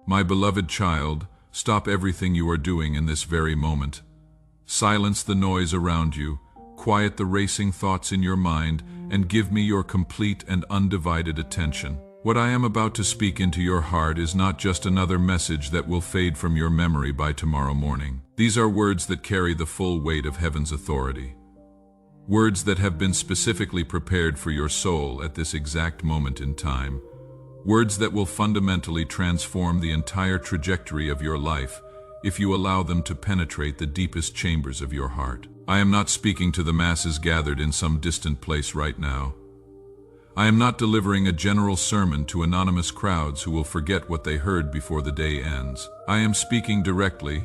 My beloved child, stop everything you are doing in this very moment. Silence the noise around you, quiet the racing thoughts in your mind, and give me your complete and undivided attention. What I am about to speak into your heart is not just another message that will fade from your memory by tomorrow morning. These are words that carry the full weight of heaven's authority. Words that have been specifically prepared for your soul at this exact moment in time. Words that will fundamentally transform the entire trajectory of your life if you allow them to penetrate the deepest chambers of your heart. I am not speaking to the masses gathered in some distant place right now. I am not delivering a general sermon to anonymous crowds who will forget what they heard before the day ends. I am speaking directly,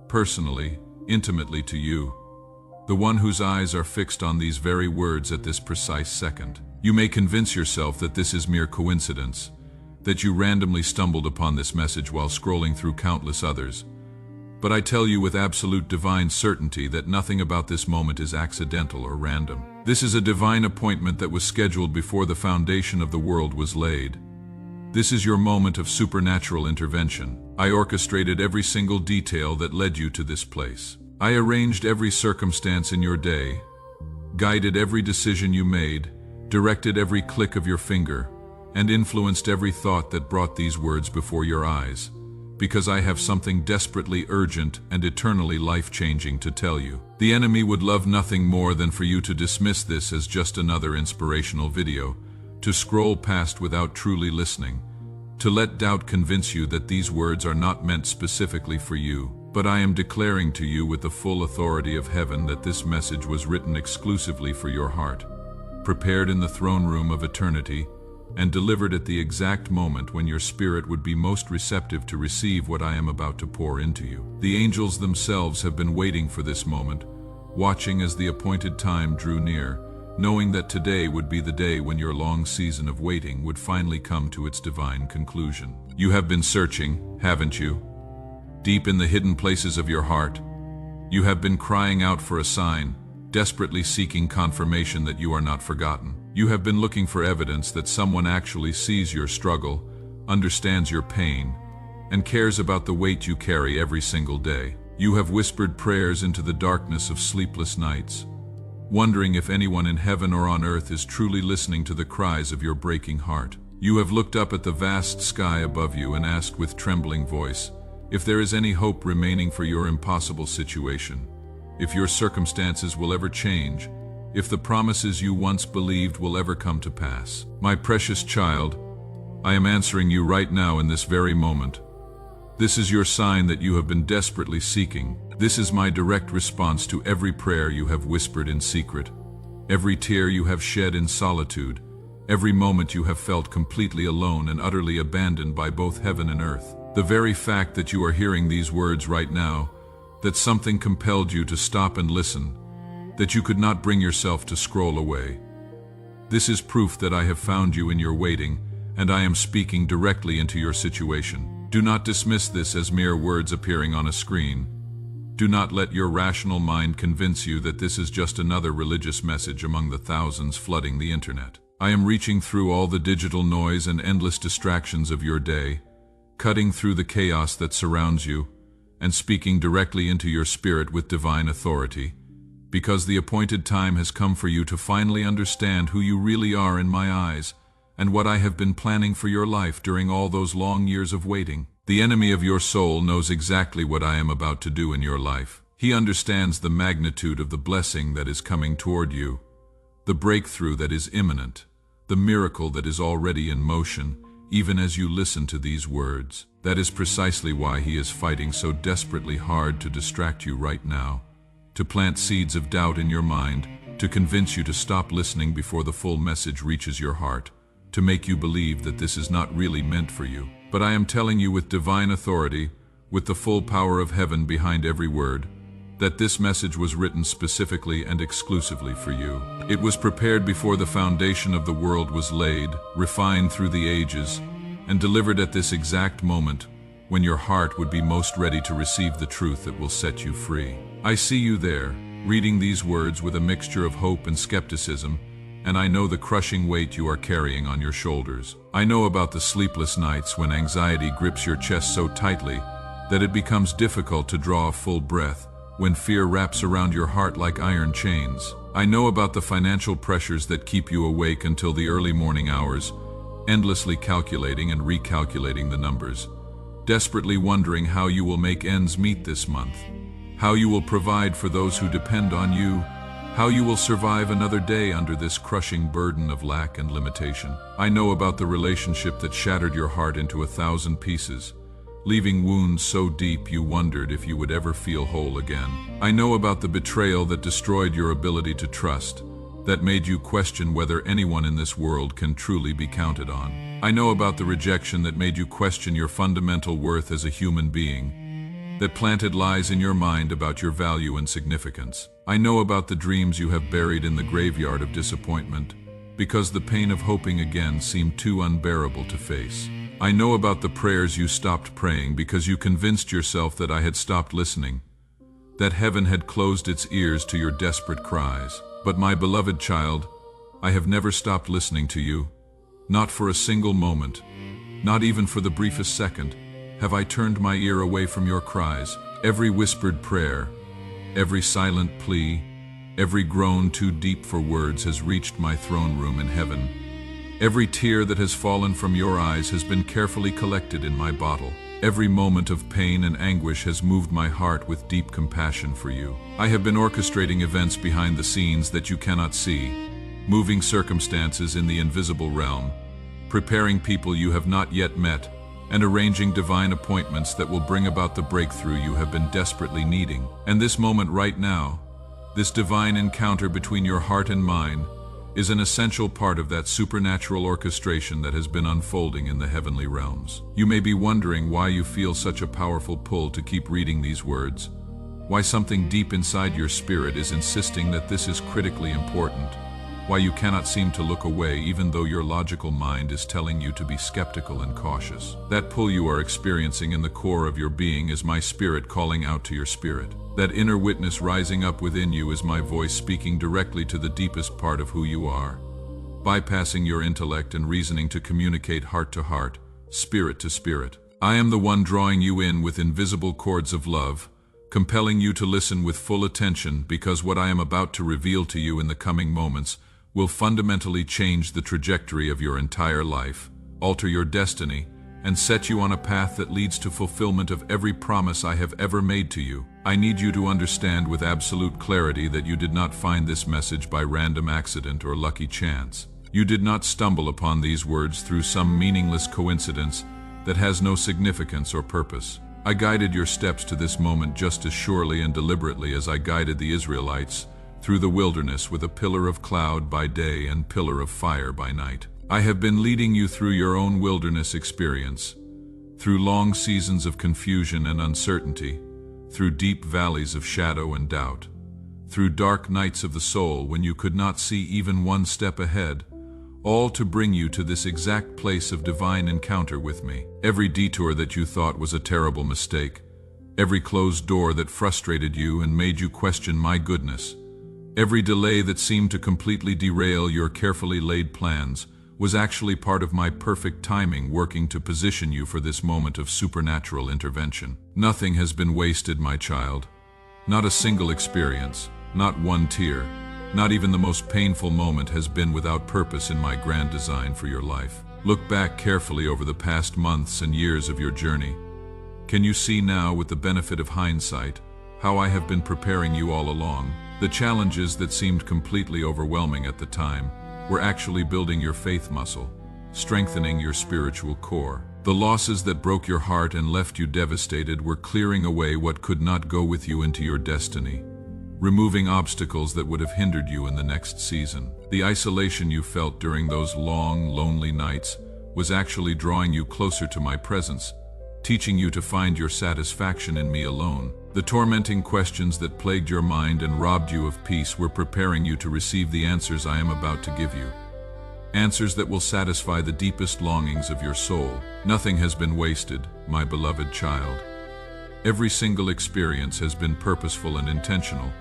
personally, intimately to you, the one whose eyes are fixed on these very words at this precise second. You may convince yourself that this is mere coincidence, that you randomly stumbled upon this message while scrolling through countless others. But I tell you with absolute divine certainty that nothing about this moment is accidental or random. This is a divine appointment that was scheduled before the foundation of the world was laid. This is your moment of supernatural intervention. I orchestrated every single detail that led you to this place. I arranged every circumstance in your day, guided every decision you made, directed every click of your finger, and influenced every thought that brought these words before your eyes, because I have something desperately urgent and eternally life-changing to tell you. The enemy would love nothing more than for you to dismiss this as just another inspirational video, to scroll past without truly listening, to let doubt convince you that these words are not meant specifically for you. But I am declaring to you with the full authority of heaven that this message was written exclusively for your heart, prepared in the throne room of eternity, and delivered at the exact moment when your spirit would be most receptive to receive what I am about to pour into you. The angels themselves have been waiting for this moment, watching as the appointed time drew near, knowing that today would be the day when your long season of waiting would finally come to its divine conclusion. You have been searching, haven't you? Deep in the hidden places of your heart, you have been crying out for a sign, desperately seeking confirmation that you are not forgotten. You have been looking for evidence that someone actually sees your struggle, understands your pain, and cares about the weight you carry every single day. You have whispered prayers into the darkness of sleepless nights, wondering if anyone in heaven or on earth is truly listening to the cries of your breaking heart. You have looked up at the vast sky above you and asked with trembling voice if there is any hope remaining for your impossible situation, if your circumstances will ever change, if the promises you once believed will ever come to pass. My precious child, I am answering you right now in this very moment. This is your sign that you have been desperately seeking. This is my direct response to every prayer you have whispered in secret, every tear you have shed in solitude, every moment you have felt completely alone and utterly abandoned by both heaven and earth. The very fact that you are hearing these words right now, that something compelled you to stop and listen, that you could not bring yourself to scroll away. This is proof that I have found you in your waiting, and I am speaking directly into your situation. Do not dismiss this as mere words appearing on a screen. Do not let your rational mind convince you that this is just another religious message among the thousands flooding the internet. I am reaching through all the digital noise and endless distractions of your day, cutting through the chaos that surrounds you, and speaking directly into your spirit with divine authority, because the appointed time has come for you to finally understand who you really are in my eyes, and what I have been planning for your life during all those long years of waiting. The enemy of your soul knows exactly what I am about to do in your life. He understands the magnitude of the blessing that is coming toward you, the breakthrough that is imminent, the miracle that is already in motion, even as you listen to these words. That is precisely why he is fighting so desperately hard to distract you right now, to plant seeds of doubt in your mind, to convince you to stop listening before the full message reaches your heart, to make you believe that this is not really meant for you. But I am telling you with divine authority, with the full power of heaven behind every word, that this message was written specifically and exclusively for you. It was prepared before the foundation of the world was laid, refined through the ages, and delivered at this exact moment when your heart would be most ready to receive the truth that will set you free. I see you there, reading these words with a mixture of hope and skepticism, and I know the crushing weight you are carrying on your shoulders. I know about the sleepless nights when anxiety grips your chest so tightly that it becomes difficult to draw a full breath, when fear wraps around your heart like iron chains. I know about the financial pressures that keep you awake until the early morning hours, endlessly calculating and recalculating the numbers, desperately wondering how you will make ends meet this month, how you will provide for those who depend on you, how you will survive another day under this crushing burden of lack and limitation. I know about the relationship that shattered your heart into 1,000 pieces, leaving wounds so deep you wondered if you would ever feel whole again. I know about the betrayal that destroyed your ability to trust, that made you question whether anyone in this world can truly be counted on. I know about the rejection that made you question your fundamental worth as a human being, that planted lies in your mind about your value and significance. I know about the dreams you have buried in the graveyard of disappointment, because the pain of hoping again seemed too unbearable to face. I know about the prayers you stopped praying because you convinced yourself that I had stopped listening, that heaven had closed its ears to your desperate cries. But my beloved child, I have never stopped listening to you. Not for a single moment, not even for the briefest second, have I turned my ear away from your cries. Every whispered prayer, every silent plea, every groan too deep for words has reached my throne room in heaven. Every tear that has fallen from your eyes has been carefully collected in my bottle. Every moment of pain and anguish has moved my heart with deep compassion for you. I have been orchestrating events behind the scenes that you cannot see, moving circumstances in the invisible realm, preparing people you have not yet met, and arranging divine appointments that will bring about the breakthrough you have been desperately needing. And this moment right now, this divine encounter between your heart and mine, is an essential part of that supernatural orchestration that has been unfolding in the heavenly realms. You may be wondering why you feel such a powerful pull to keep reading these words, why something deep inside your spirit is insisting that this is critically important, why you cannot seem to look away even though your logical mind is telling you to be skeptical and cautious. That pull you are experiencing in the core of your being is my spirit calling out to your spirit. That inner witness rising up within you is my voice speaking directly to the deepest part of who you are, bypassing your intellect and reasoning to communicate heart to heart, spirit to spirit. I am the one drawing you in with invisible cords of love, compelling you to listen with full attention because what I am about to reveal to you in the coming moments will fundamentally change the trajectory of your entire life, alter your destiny, and set you on a path that leads to fulfillment of every promise I have ever made to you. I need you to understand with absolute clarity that you did not find this message by random accident or lucky chance. You did not stumble upon these words through some meaningless coincidence that has no significance or purpose. I guided your steps to this moment just as surely and deliberately as I guided the Israelites through the wilderness with a pillar of cloud by day and pillar of fire by night. I have been leading you through your own wilderness experience, through long seasons of confusion and uncertainty, through deep valleys of shadow and doubt, through dark nights of the soul when you could not see even one step ahead, all to bring you to this exact place of divine encounter with me. Every detour that you thought was a terrible mistake, every closed door that frustrated you and made you question my goodness, every delay that seemed to completely derail your carefully laid plans, was actually part of my perfect timing working to position you for this moment of supernatural intervention. Nothing has been wasted, my child. Not a single experience, not one tear, not even the most painful moment has been without purpose in my grand design for your life. Look back carefully over the past months and years of your journey. Can you see now, with the benefit of hindsight, how I have been preparing you all along? The challenges that seemed completely overwhelming at the time were actually building your faith muscle, strengthening your spiritual core. The losses that broke your heart and left you devastated were clearing away what could not go with you into your destiny, removing obstacles that would have hindered you in the next season. The isolation you felt during those long, lonely nights was actually drawing you closer to my presence, teaching you to find your satisfaction in me alone. The tormenting questions that plagued your mind and robbed you of peace were preparing you to receive the answers I am about to give you. Answers that will satisfy the deepest longings of your soul. Nothing has been wasted, my beloved child. Every single experience has been purposeful and intentional,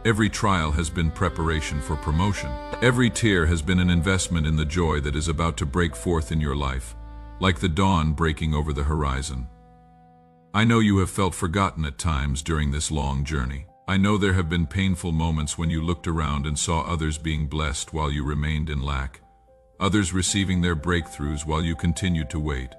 Every trial has been preparation for promotion. Every tear has been an investment in the joy that is about to break forth in your life, like the dawn breaking over the horizon. I know you have felt forgotten at times during this long journey. I know there have been painful moments when you looked around and saw others being blessed while you remained in lack, others receiving their breakthroughs while you continued to wait,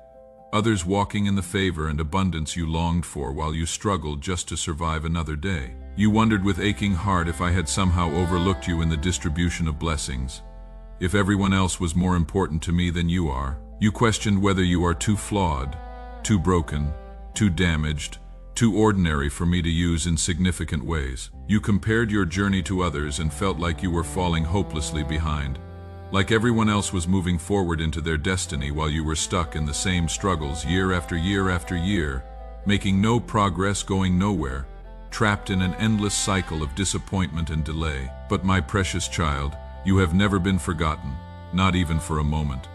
others walking in the favor and abundance you longed for while you struggled just to survive another day. You wondered with aching heart if I had somehow overlooked you in the distribution of blessings, if everyone else was more important to me than you are. You questioned whether you are too flawed, too broken, too damaged, too ordinary for me to use in significant ways. You compared your journey to others and felt like you were falling hopelessly behind, like everyone else was moving forward into their destiny while you were stuck in the same struggles year after year after year, making no progress, going nowhere, trapped in an endless cycle of disappointment and delay. But my precious child, you have never been forgotten, not even for a moment.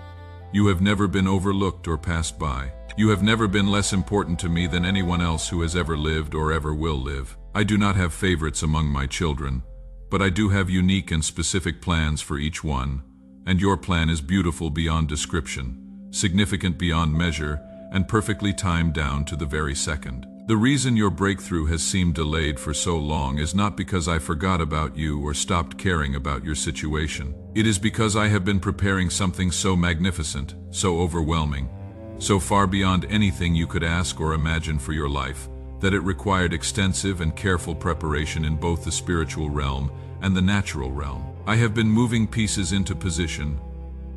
You have never been overlooked or passed by. You have never been less important to me than anyone else who has ever lived or ever will live. I do not have favorites among my children, but I do have unique and specific plans for each one, and your plan is beautiful beyond description, significant beyond measure, and perfectly timed down to the very second. The reason your breakthrough has seemed delayed for so long is not because I forgot about you or stopped caring about your situation. It is because I have been preparing something so magnificent, so overwhelming, so far beyond anything you could ask or imagine for your life, that it required extensive and careful preparation in both the spiritual realm and the natural realm. I have been moving pieces into position,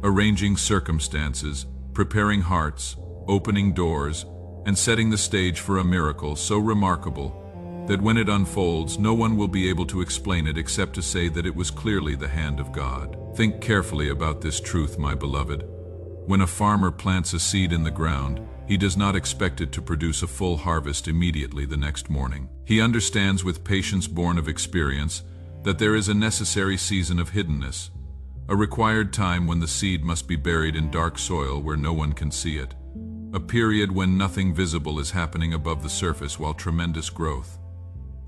arranging circumstances, preparing hearts, opening doors, and setting the stage for a miracle so remarkable that when it unfolds, no one will be able to explain it except to say that it was clearly the hand of God. Think carefully about this truth, my beloved. When a farmer plants a seed in the ground, he does not expect it to produce a full harvest immediately the next morning. He understands with patience born of experience that there is a necessary season of hiddenness, a required time when the seed must be buried in dark soil where no one can see it, a period when nothing visible is happening above the surface while tremendous growth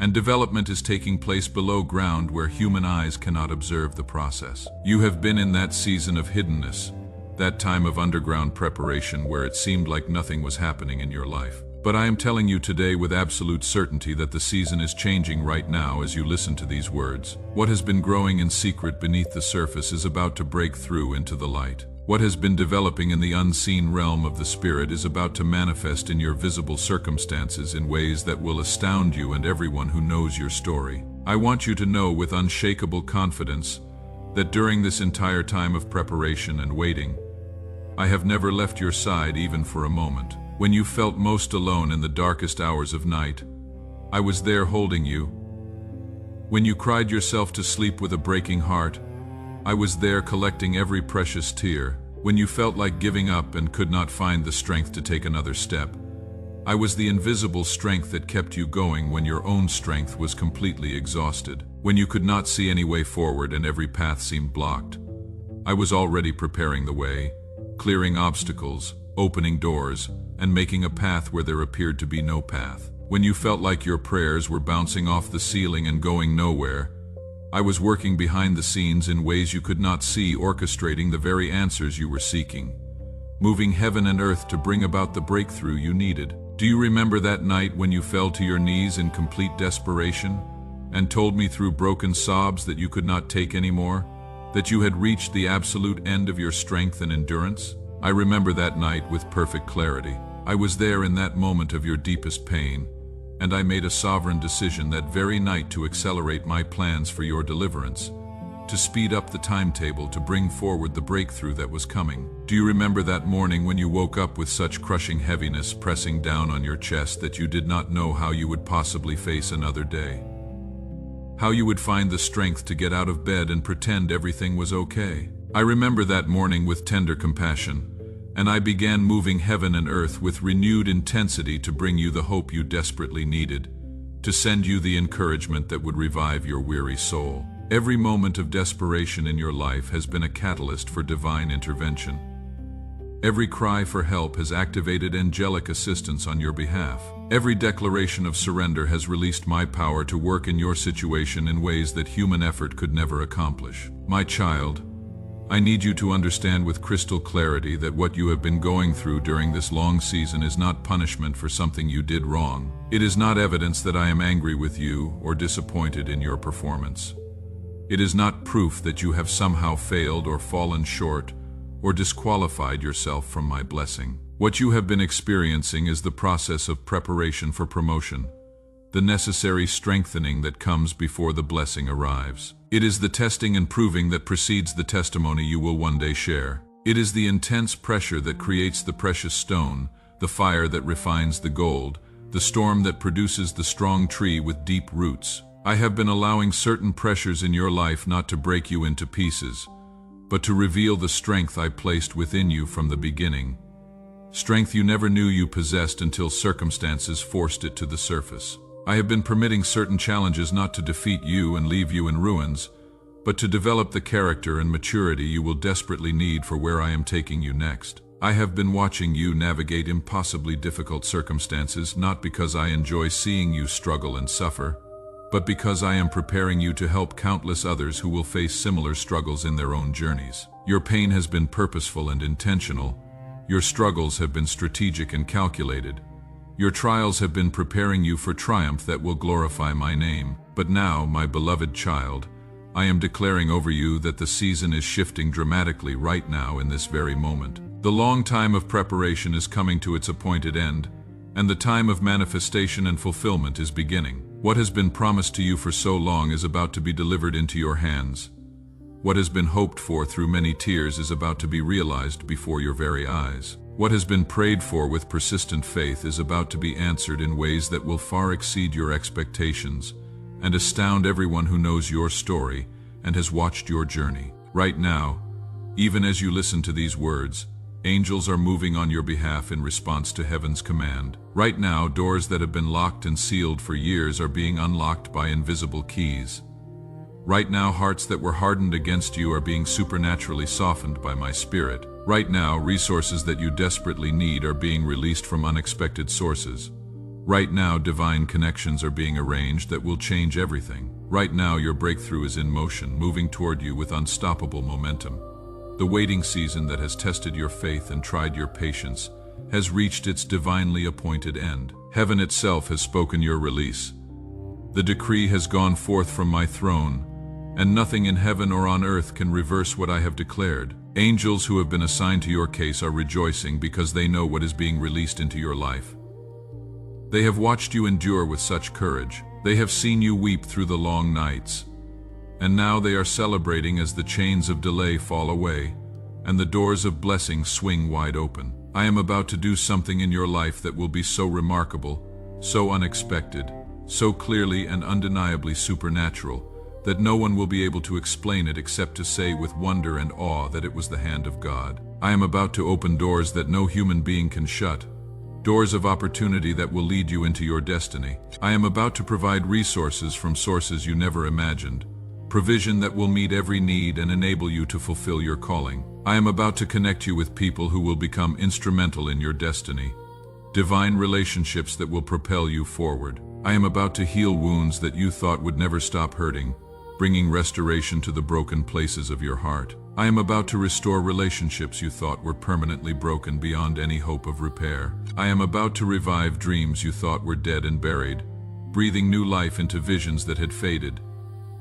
and development is taking place below ground where human eyes cannot observe the process. You have been in that season of hiddenness, that time of underground preparation where it seemed like nothing was happening in your life. But I am telling you today with absolute certainty that the season is changing right now as you listen to these words. What has been growing in secret beneath the surface is about to break through into the light. What has been developing in the unseen realm of the Spirit is about to manifest in your visible circumstances in ways that will astound you and everyone who knows your story. I want you to know with unshakable confidence that during this entire time of preparation and waiting, I have never left your side even for a moment. When you felt most alone in the darkest hours of night, I was there holding you. When you cried yourself to sleep with a breaking heart, I was there collecting every precious tear. When you felt like giving up and could not find the strength to take another step, I was the invisible strength that kept you going when your own strength was completely exhausted. When you could not see any way forward and every path seemed blocked, I was already preparing the way, clearing obstacles, opening doors, and making a path where there appeared to be no path. When you felt like your prayers were bouncing off the ceiling and going nowhere, I was working behind the scenes in ways you could not see, orchestrating the very answers you were seeking, moving heaven and earth to bring about the breakthrough you needed. Do you remember that night when you fell to your knees in complete desperation and told me through broken sobs that you could not take anymore, that you had reached the absolute end of your strength and endurance? I remember that night with perfect clarity. I was there in that moment of your deepest pain, and I made a sovereign decision that very night to accelerate my plans for your deliverance, to speed up the timetable to bring forward the breakthrough that was coming. Do you remember that morning when you woke up with such crushing heaviness pressing down on your chest that you did not know how you would possibly face another day? How you would find the strength to get out of bed and pretend everything was okay? I remember that morning with tender compassion, and I began moving heaven and earth with renewed intensity to bring you the hope you desperately needed, to send you the encouragement that would revive your weary soul. Every moment of desperation in your life has been a catalyst for divine intervention. Every cry for help has activated angelic assistance on your behalf. Every declaration of surrender has released my power to work in your situation in ways that human effort could never accomplish. My child, I need you to understand with crystal clarity that what you have been going through during this long season is not punishment for something you did wrong. It is not evidence that I am angry with you or disappointed in your performance. It is not proof that you have somehow failed or fallen short or disqualified yourself from my blessing. What you have been experiencing is the process of preparation for promotion, the necessary strengthening that comes before the blessing arrives. It is the testing and proving that precedes the testimony you will one day share. It is the intense pressure that creates the precious stone, the fire that refines the gold, the storm that produces the strong tree with deep roots. I have been allowing certain pressures in your life not to break you into pieces, but to reveal the strength I placed within you from the beginning. Strength you never knew you possessed until circumstances forced it to the surface. I have been permitting certain challenges not to defeat you and leave you in ruins, but to develop the character and maturity you will desperately need for where I am taking you next. I have been watching you navigate impossibly difficult circumstances not because I enjoy seeing you struggle and suffer, but because I am preparing you to help countless others who will face similar struggles in their own journeys. Your pain has been purposeful and intentional. Your struggles have been strategic and calculated. Your trials have been preparing you for triumph that will glorify my name. But now, my beloved child, I am declaring over you that the season is shifting dramatically right now in this very moment. The long time of preparation is coming to its appointed end, and the time of manifestation and fulfillment is beginning. What has been promised to you for so long is about to be delivered into your hands. What has been hoped for through many tears is about to be realized before your very eyes. What has been prayed for with persistent faith is about to be answered in ways that will far exceed your expectations and astound everyone who knows your story and has watched your journey. Right now, even as you listen to these words, angels are moving on your behalf in response to heaven's command. Right now, doors that have been locked and sealed for years are being unlocked by invisible keys. Right now, hearts that were hardened against you are being supernaturally softened by my Spirit. Right now, resources that you desperately need are being released from unexpected sources. Right now, divine connections are being arranged that will change everything. Right now, your breakthrough is in motion, moving toward you with unstoppable momentum. The waiting season that has tested your faith and tried your patience has reached its divinely appointed end. Heaven itself has spoken your release. The decree has gone forth from my throne, and nothing in heaven or on earth can reverse what I have declared. Angels who have been assigned to your case are rejoicing because they know what is being released into your life. They have watched you endure with such courage. They have seen you weep through the long nights. And now they are celebrating as the chains of delay fall away and the doors of blessing swing wide open. I am about to do something in your life that will be so remarkable, so unexpected, so clearly and undeniably supernatural, that no one will be able to explain it except to say with wonder and awe that it was the hand of God. I am about to open doors that no human being can shut, doors of opportunity that will lead you into your destiny. I am about to provide resources from sources you never imagined, provision that will meet every need and enable you to fulfill your calling. I am about to connect you with people who will become instrumental in your destiny, divine relationships that will propel you forward. I am about to heal wounds that you thought would never stop hurting, bringing restoration to the broken places of your heart. I am about to restore relationships you thought were permanently broken beyond any hope of repair. I am about to revive dreams you thought were dead and buried, breathing new life into visions that had faded.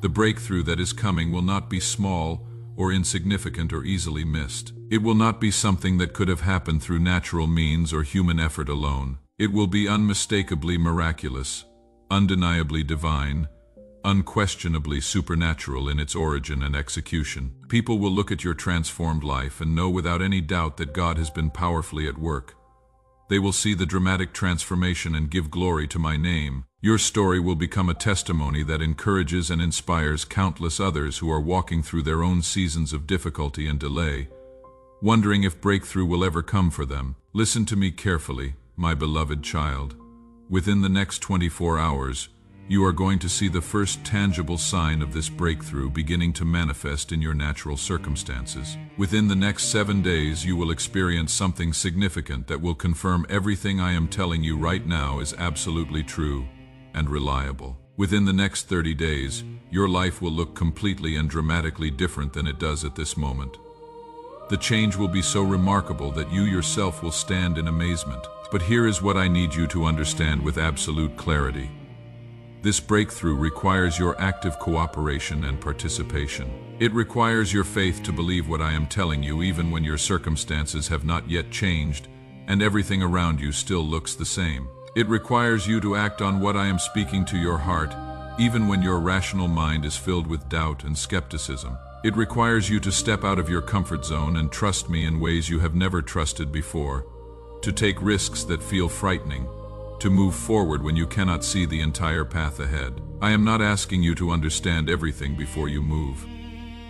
The breakthrough that is coming will not be small or insignificant or easily missed. It will not be something that could have happened through natural means or human effort alone. It will be unmistakably miraculous, undeniably divine, unquestionably supernatural in its origin and execution. People will look at your transformed life and know without any doubt that God has been powerfully at work. They will see the dramatic transformation and give glory to my name. Your story will become a testimony that encourages and inspires countless others who are walking through their own seasons of difficulty and delay, wondering if breakthrough will ever come for them. Listen to me carefully, my beloved child. Within the next 24 hours, You are going to see the first tangible sign of this breakthrough beginning to manifest in your natural circumstances. Within the next 7 days, you will experience something significant that will confirm everything I am telling you right now is absolutely true and reliable. Within the next 30 days, your life will look completely and dramatically different than it does at this moment. The change will be so remarkable that you yourself will stand in amazement. But here is what I need you to understand with absolute clarity. This breakthrough requires your active cooperation and participation. It requires your faith to believe what I am telling you even when your circumstances have not yet changed and everything around you still looks the same. It requires you to act on what I am speaking to your heart, even when your rational mind is filled with doubt and skepticism. It requires you to step out of your comfort zone and trust me in ways you have never trusted before, to take risks that feel frightening, to move forward when you cannot see the entire path ahead. I am not asking you to understand everything before you move.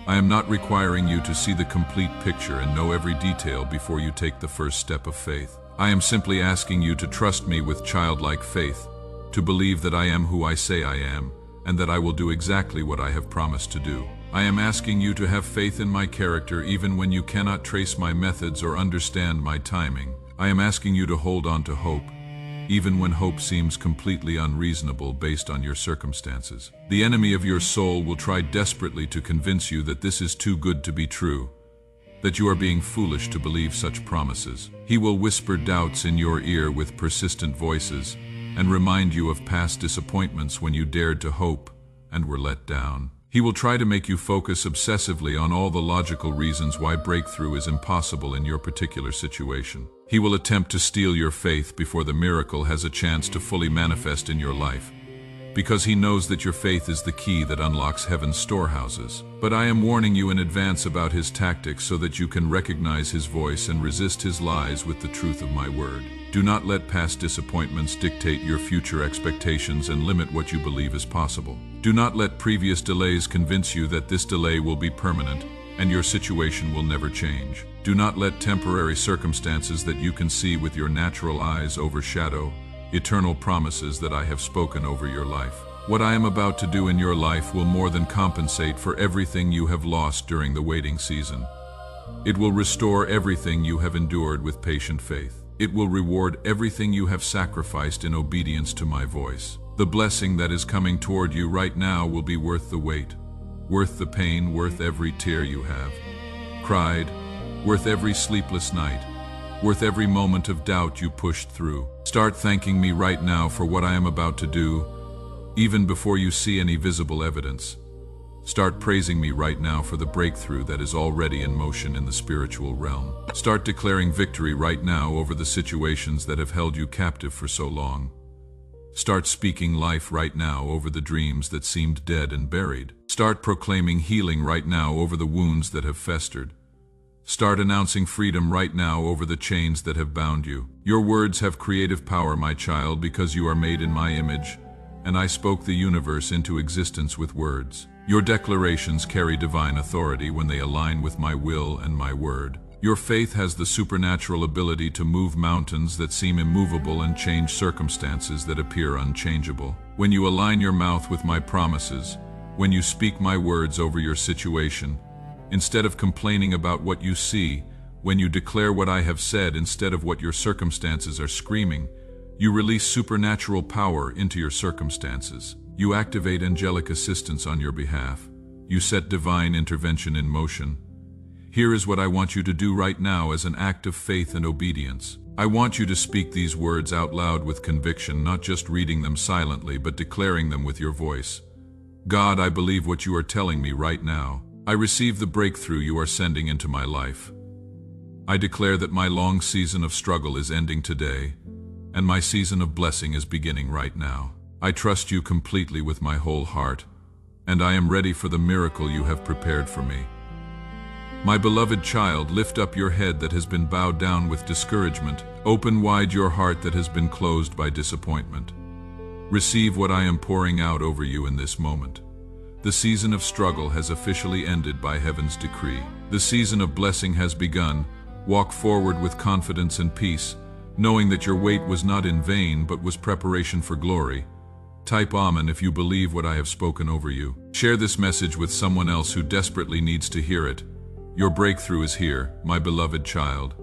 I am not requiring you to see the complete picture and know every detail before you take the first step of faith. I am simply asking you to trust me with childlike faith, to believe that I am who I say I am, and that I will do exactly what I have promised to do. I am asking you to have faith in my character even when you cannot trace my methods or understand my timing. I am asking you to hold on to hope, even when hope seems completely unreasonable based on your circumstances. The enemy of your soul will try desperately to convince you that this is too good to be true, that you are being foolish to believe such promises. He will whisper doubts in your ear with persistent voices and remind you of past disappointments when you dared to hope and were let down. He will try to make you focus obsessively on all the logical reasons why breakthrough is impossible in your particular situation. He will attempt to steal your faith before the miracle has a chance to fully manifest in your life, because he knows that your faith is the key that unlocks heaven's storehouses. But I am warning you in advance about his tactics so that you can recognize his voice and resist his lies with the truth of my word. Do not let past disappointments dictate your future expectations and limit what you believe is possible. Do not let previous delays convince you that this delay will be permanent and your situation will never change. Do not let temporary circumstances that you can see with your natural eyes overshadow eternal promises that I have spoken over your life. What I am about to do in your life will more than compensate for everything you have lost during the waiting season. It will restore everything you have endured with patient faith. It will reward everything you have sacrificed in obedience to my voice. The blessing that is coming toward you right now will be worth the wait, worth the pain, worth every tear you have cried, worth every sleepless night, worth every moment of doubt you pushed through. Start thanking me right now for what I am about to do, even before you see any visible evidence. Start praising me right now for the breakthrough that is already in motion in the spiritual realm. Start declaring victory right now over the situations that have held you captive for so long. Start speaking life right now over the dreams that seemed dead and buried. Start proclaiming healing right now over the wounds that have festered. Start announcing freedom right now over the chains that have bound you. Your words have creative power, my child, because you are made in my image, and I spoke the universe into existence with words. Your declarations carry divine authority when they align with my will and my word. Your faith has the supernatural ability to move mountains that seem immovable and change circumstances that appear unchangeable. When you align your mouth with my promises, when you speak my words over your situation, instead of complaining about what you see, when you declare what I have said instead of what your circumstances are screaming, you release supernatural power into your circumstances. You activate angelic assistance on your behalf. You set divine intervention in motion. Here is what I want you to do right now as an act of faith and obedience. I want you to speak these words out loud with conviction, not just reading them silently, but declaring them with your voice. God, I believe what you are telling me right now. I receive the breakthrough you are sending into my life. I declare that my long season of struggle is ending today, and my season of blessing is beginning right now. I trust you completely with my whole heart, and I am ready for the miracle you have prepared for me. My beloved child, lift up your head that has been bowed down with discouragement. Open wide your heart that has been closed by disappointment. Receive what I am pouring out over you in this moment. The season of struggle has officially ended by heaven's decree. The season of blessing has begun. Walk forward with confidence and peace, knowing that your wait was not in vain but was preparation for glory. Type Amen if you believe what I have spoken over you. Share this message with someone else who desperately needs to hear it. Your breakthrough is here, my beloved child.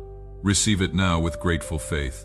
Receive it now with grateful faith.